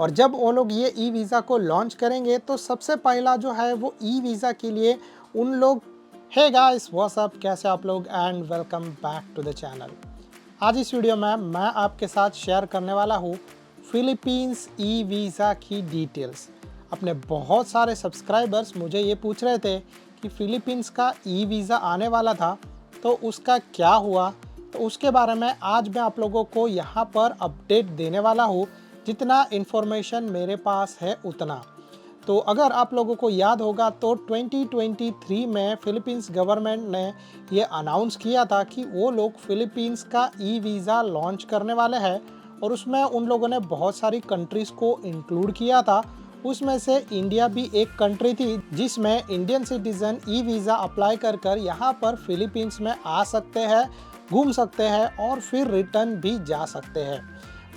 और जब वो लोग ये ई वीज़ा को लॉन्च करेंगे तो सबसे पहला जो है वो ई वीज़ा के लिए उन लोग हे गाइस व्हाट्स अप, कैसे आप लोग and welcome back to the channel. आज इस वीडियो में मैं आपके साथ शेयर करने वाला हूँ फिलीपींस ई वीज़ा की डिटेल्स। अपने बहुत सारे सब्सक्राइबर्स मुझे ये पूछ रहे थे कि फिलीपींस का ई वीज़ा आने वाला था तो उसका क्या हुआ, तो उसके बारे में आज मैं आप लोगों को यहाँ पर अपडेट देने वाला हूँ। जितना इन्फॉर्मेशन मेरे पास है उतना। तो अगर आप लोगों को याद होगा तो 2023 में फिलीपींस गवर्नमेंट ने ये अनाउंस किया था कि वो लोग फिलीपींस का ई वीज़ा लॉन्च करने वाले हैं और उसमें उन लोगों ने बहुत सारी कंट्रीज़ को इंक्लूड किया था। उसमें से इंडिया भी एक कंट्री थी जिसमें Indian citizen e visa apply कर यहाँ पर फिलीपींस में आ सकते हैं, घूम सकते हैं और फिर रिटर्न भी जा सकते हैं।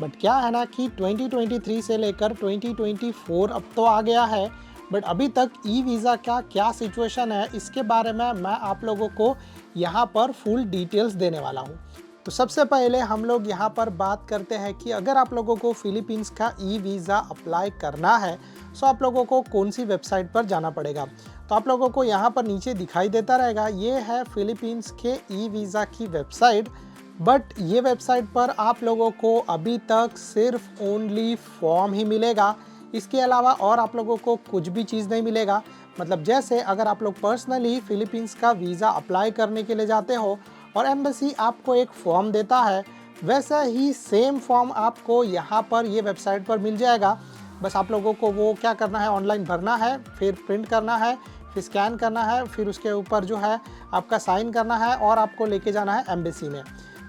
बट क्या है ना कि 2023 से लेकर 2024 अब तो आ गया है, बट अभी तक ई वीज़ा का क्या सिचुएशन है इसके बारे में मैं आप लोगों को यहाँ पर फुल डिटेल्स देने वाला हूँ। तो सबसे पहले हम लोग यहाँ पर बात करते हैं कि अगर आप लोगों को फिलीपींस का ई वीज़ा अप्लाई करना है तो आप लोगों को कौन सी वेबसाइट पर जाना पड़ेगा। तो आप लोगों को यहाँ पर नीचे दिखाई देता रहेगा, ये है फिलीपींस के ई वीज़ा की वेबसाइट। बट ये वेबसाइट पर आप लोगों को अभी तक सिर्फ ओनली फॉर्म ही मिलेगा, इसके अलावा और आप लोगों को कुछ भी चीज़ नहीं मिलेगा। मतलब जैसे अगर आप लोग पर्सनली फिलीपींस का वीज़ा अप्लाई करने के लिए जाते हो और एम्बेसी आपको एक फॉर्म देता है, वैसा ही सेम फॉर्म आपको यहाँ पर ये वेबसाइट पर मिल जाएगा। बस आप लोगों को वो क्या करना है, ऑनलाइन भरना है, फिर प्रिंट करना है, फिर स्कैन करना है, फिर उसके ऊपर जो है आपका साइन करना है और आपको लेके जाना है एम्बेसी में।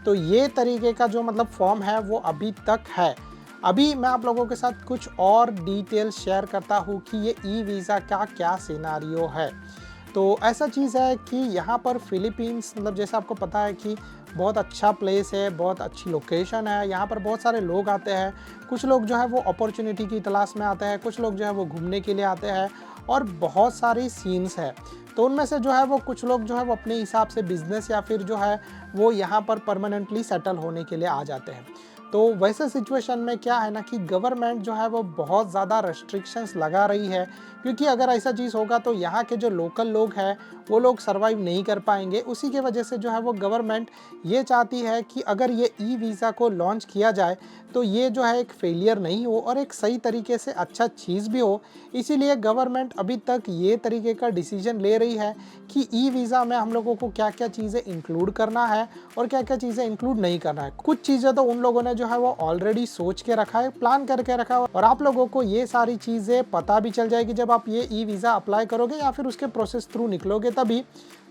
तो ये तरीके का जो मतलब फॉर्म है वो अभी तक है। अभी मैं आप लोगों के साथ कुछ और डिटेल्स शेयर करता हूँ कि ये ई वीज़ा का क्या सिनारियो है। तो ऐसा चीज़ है कि यहाँ पर फिलीपींस मतलब जैसे आपको पता है कि बहुत अच्छा प्लेस है, बहुत अच्छी लोकेशन है, यहाँ पर बहुत सारे लोग आते हैं। कुछ लोग जो है वो अपॉर्चुनिटी की तलाश में आते हैं, कुछ लोग जो है वो घूमने के लिए आते हैं और बहुत सारी सीन्स है। तो उनमें से जो है वो कुछ लोग जो है वो अपने हिसाब से बिजनेस या फिर जो है वो यहाँ पर परमानेंटली सेटल होने के लिए आ जाते हैं। तो वैसे सिचुएशन में क्या है ना कि गवर्नमेंट जो है वो बहुत ज़्यादा रेस्ट्रिक्शंस लगा रही है, क्योंकि अगर ऐसा चीज़ होगा तो यहाँ के जो लोकल लोग हैं वो लोग सर्वाइव नहीं कर पाएंगे। उसी के वजह से जो है वो गवर्नमेंट ये चाहती है कि अगर ये ई वीज़ा को लॉन्च किया जाए तो ये जो है एक फेलियर नहीं हो और एक सही तरीके से अच्छा चीज़ भी हो। इसीलिए गवर्नमेंट अभी तक ये तरीके का डिसीजन ले रही है कि ई वीज़ा में हम लोगों को क्या क्या चीज़ें इंक्लूड करना है और क्या क्या चीज़ें इंक्लूड नहीं करना है। कुछ चीज़ें तो उन लोगों ने जो है वो ऑलरेडी सोच के रखा है, प्लान करके रखा है और आप लोगों को ये सारी चीज़ें पता भी चल जाएगी जब आप ये ई वीज़ा अप्लाई करोगे या फिर उसके प्रोसेस थ्रू निकलोगे तभी।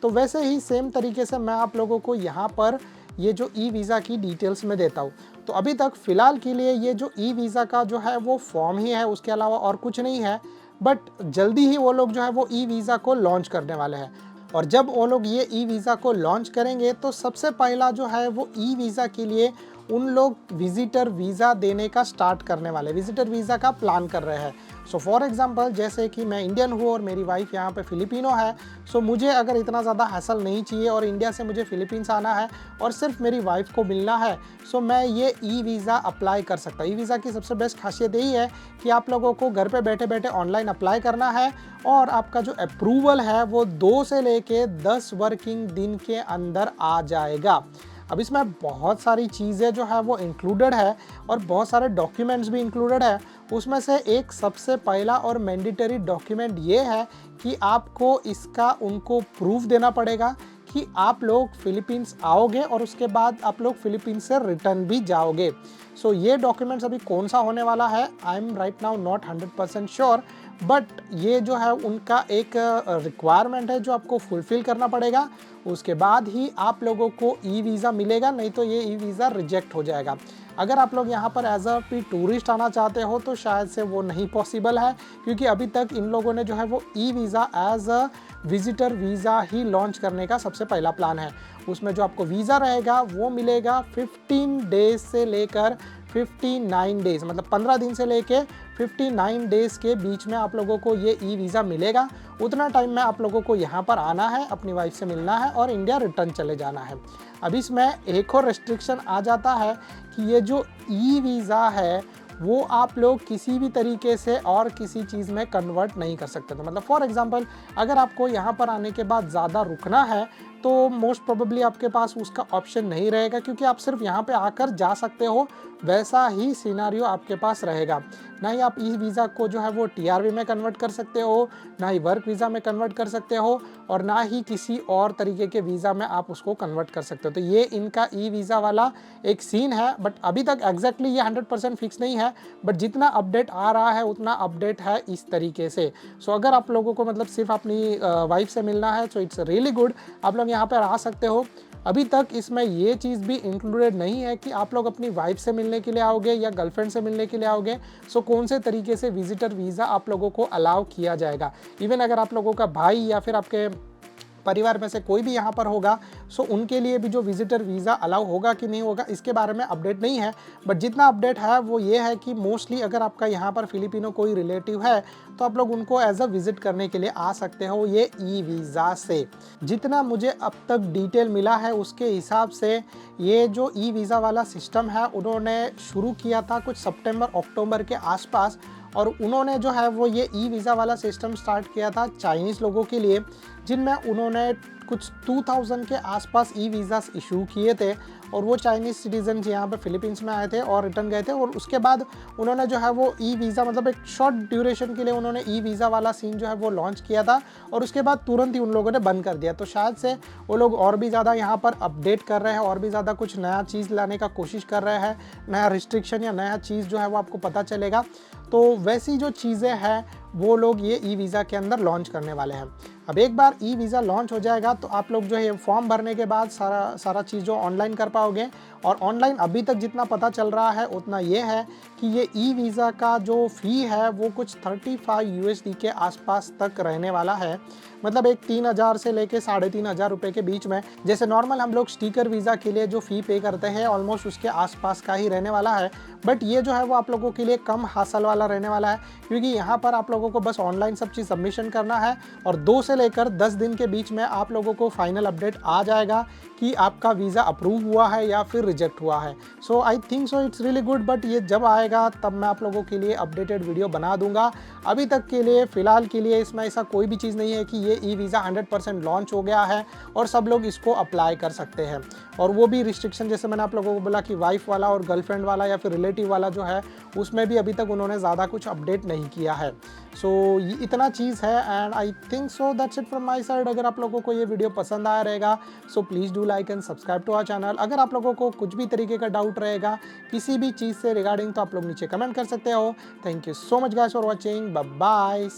तो वैसे ही सेम तरीके से मैं आप लोगों को यहाँ पर ये जो ई वीज़ा की डिटेल्स में देता हूँ। तो अभी तक फ़िलहाल के लिए ये जो ई वीज़ा का जो है वो फॉर्म ही है, उसके अलावा और कुछ नहीं है। बट जल्दी ही वो लोग जो है वो ई वीज़ा को लॉन्च करने वाले हैं और जब वो लोग ये ई वीज़ा को लॉन्च करेंगे तो सबसे पहला जो है वो ई वीज़ा के लिए उन लोग विजिटर वीज़ा देने का स्टार्ट करने वाले, विजिटर वीज़ा का प्लान कर रहे हैं। सो फॉर एग्जांपल जैसे कि मैं इंडियन हूँ और मेरी वाइफ यहाँ पे फिलिपिनो है, सो मुझे अगर इतना ज़्यादा हैसल नहीं चाहिए और इंडिया से मुझे फिलीपींस आना है और सिर्फ मेरी वाइफ को मिलना है, सो मैं ये ई वीज़ा अप्लाई कर सकता हूँ। ई वीज़ा की सबसे बेस्ट खासियत यही है कि आप लोगों को घर पे बैठे बैठे ऑनलाइन अप्लाई करना है और आपका जो अप्रूवल है वो 2 से लेके 10 वर्किंग दिन के अंदर आ जाएगा। अब इसमें बहुत सारी चीज़ें जो है वो इंक्लूडेड है और बहुत सारे डॉक्यूमेंट्स भी इंक्लूडेड है। उसमें से एक सबसे पहला और मैंडेटरी डॉक्यूमेंट ये है कि आपको इसका उनको प्रूफ देना पड़ेगा कि आप लोग फिलीपींस आओगे और उसके बाद आप लोग फिलीपींस से रिटर्न भी जाओगे। सो ये डॉक्यूमेंट्स अभी कौन सा होने वाला है I am right now not 100% sure, but ये जो है उनका एक रिक्वायरमेंट है जो आपको फुलफ़िल करना पड़ेगा। उसके बाद ही आप लोगों को ई वीज़ा मिलेगा, नहीं तो ये ई वीज़ा रिजेक्ट हो जाएगा। अगर आप लोग यहाँ पर एज अ टूरिस्ट आना चाहते हो तो शायद से वो नहीं पॉसिबल है, क्योंकि अभी तक इन लोगों ने जो है वो e visa as a visitor visa ही लॉन्च करने का सबसे पहला प्लान है। उसमें जो आपको वीज़ा रहेगा वो मिलेगा 15 डेज से लेकर 59 डेज़, मतलब 15 दिन से लेके 59 डेज़ के बीच में आप लोगों को ये ई वीज़ा मिलेगा। उतना टाइम में आप लोगों को यहाँ पर आना है, अपनी वाइफ से मिलना है और इंडिया रिटर्न चले जाना है। अब इसमें एक और रेस्ट्रिक्शन आ जाता है कि ये जो ई वीज़ा है वो आप लोग किसी भी तरीके से और किसी चीज़ में कन्वर्ट नहीं कर सकते। तो मतलब फॉर एग्जांपल अगर आपको यहाँ पर आने के बाद ज़्यादा रुकना है तो मोस्ट प्रोबेबली आपके पास उसका ऑप्शन नहीं रहेगा, क्योंकि आप सिर्फ यहाँ पे आकर जा सकते हो, वैसा ही सिनारियो आपके पास रहेगा। ना ही आप ई वीज़ा को जो है वो टीआरवी में कन्वर्ट कर सकते हो, ना ही वर्क वीज़ा में कन्वर्ट कर सकते हो, और ना ही किसी और तरीके के वीज़ा में आप उसको कन्वर्ट कर सकते हो। तो ये इनका ई वीज़ा वाला एक सीन है, बट अभी तक एग्जैक्टली ये 100% फिक्स नहीं है, बट जितना अपडेट आ रहा है उतना अपडेट है इस तरीके से। सो अगर आप लोगों को मतलब सिर्फ अपनी वाइफ से मिलना है तो इट्स रियली गुड, आप लोग यहाँ पर आ सकते हो। अभी तक इसमें ये चीज़ भी इंक्लूडेड नहीं है कि आप लोग अपनी वाइफ से मिलने के लिए आओगे या गर्लफ्रेंड से मिलने के लिए आओगे, सो कौन से तरीके से विजिटर वीज़ा आप लोगों को अलाउ किया जाएगा। इवन अगर आप लोगों का भाई या फिर आपके परिवार में से कोई भी यहाँ पर होगा, सो उनके लिए भी जो विजिटर वीज़ा अलाउ होगा कि नहीं होगा इसके बारे में अपडेट नहीं है। बट जितना अपडेट है वो ये है कि मोस्टली अगर आपका यहाँ पर फिलिपिनो कोई रिलेटिव है तो आप लोग उनको एज अ विजिट करने के लिए आ सकते हो ये ई वीज़ा से। जितना मुझे अब तक डिटेल मिला है उसके हिसाब से ये जो ई वीज़ा वाला सिस्टम है उन्होंने शुरू किया था कुछ सितंबर अक्टूबर के आसपास, और उन्होंने जो है वो ये ई वीज़ा वाला सिस्टम स्टार्ट किया था चाइनीज़ लोगों के लिए, जिनमें उन्होंने कुछ 2000 के आसपास ई वीज़ास इशू किए थे, और वो चाइनीज़ सिटीजन यहाँ पे फिलीपींस में आए थे और रिटर्न गए थे। और उसके बाद उन्होंने जो है वो ई वीज़ा मतलब एक शॉर्ट ड्यूरेशन के लिए उन्होंने ई वीज़ा वाला सीन जो है वो लॉन्च किया था, और उसके बाद तुरंत ही उन लोगों ने बंद कर दिया। तो शायद से वो लोग और भी ज़्यादा यहाँ पर अपडेट कर रहे हैं, और भी ज़्यादा कुछ नया चीज़ लाने का कोशिश कर रहे हैं, नया रिस्ट्रिक्शन या नया चीज़ जो है वो आपको पता चलेगा। तो वैसी जो चीज़ें हैं वो लोग ये ई वीज़ा के अंदर लॉन्च करने वाले हैं। अब एक बार ई वीज़ा लॉन्च हो जाएगा तो आप लोग जो है फॉर्म भरने के बाद सारा चीज़ जो ऑनलाइन कर पाओगे। और ऑनलाइन अभी तक जितना पता चल रहा है उतना ये है कि ये ई वीज़ा का जो फ़ी है वो कुछ 35 USD के आसपास तक रहने वाला है, मतलब एक 3000 से लेके 3500 रुपये के बीच में। जैसे नॉर्मल हम लोग स्टिकर वीज़ा के लिए जो फ़ी पे करते हैं ऑलमोस्ट उसके आसपास का ही रहने वाला है, बट ये जो है वो आप लोगों के लिए कम हासिल वाला रहने वाला है, क्योंकि यहाँ पर आप लोगों को बस ऑनलाइन सब चीज़ सबमिशन करना है और 2 से लेकर 10 दिन के बीच में आप लोगों को फाइनल अपडेट आ जाएगा कि आपका वीज़ा अप्रूव हुआ है या फिर रिजेक्ट हुआ है। So I think so it's really good, but ये जब आएगा तब मैं आप लोगों के लिए अपडेटेड वीडियो बना दूंगा। अभी तक के लिए फ़िलहाल के लिए इसमें ऐसा कोई भी चीज़ नहीं है कि ये ई वीज़ा 100% लॉन्च हो गया है और सब लोग इसको अप्लाई कर सकते हैं। और वो भी रिस्ट्रिक्शन जैसे मैंने आप लोगों को बोला कि वाइफ वाला और गर्लफ्रेंड वाला या फिर रिलेटिव वाला जो है उसमें भी अभी तक उन्होंने ज़्यादा कुछ अपडेट नहीं किया है। सो ये इतना चीज़ है, and I think so that's it from my side. अगर आप लोगों को ये वीडियो पसंद आया रहेगा so please do like and subscribe to our channel. अगर आप लोगों को कुछ भी तरीके का डाउट रहेगा किसी भी चीज़ से रिगार्डिंग तो आप लोग नीचे कमेंट कर सकते हो। Thank you so much guys for watching, bye bye.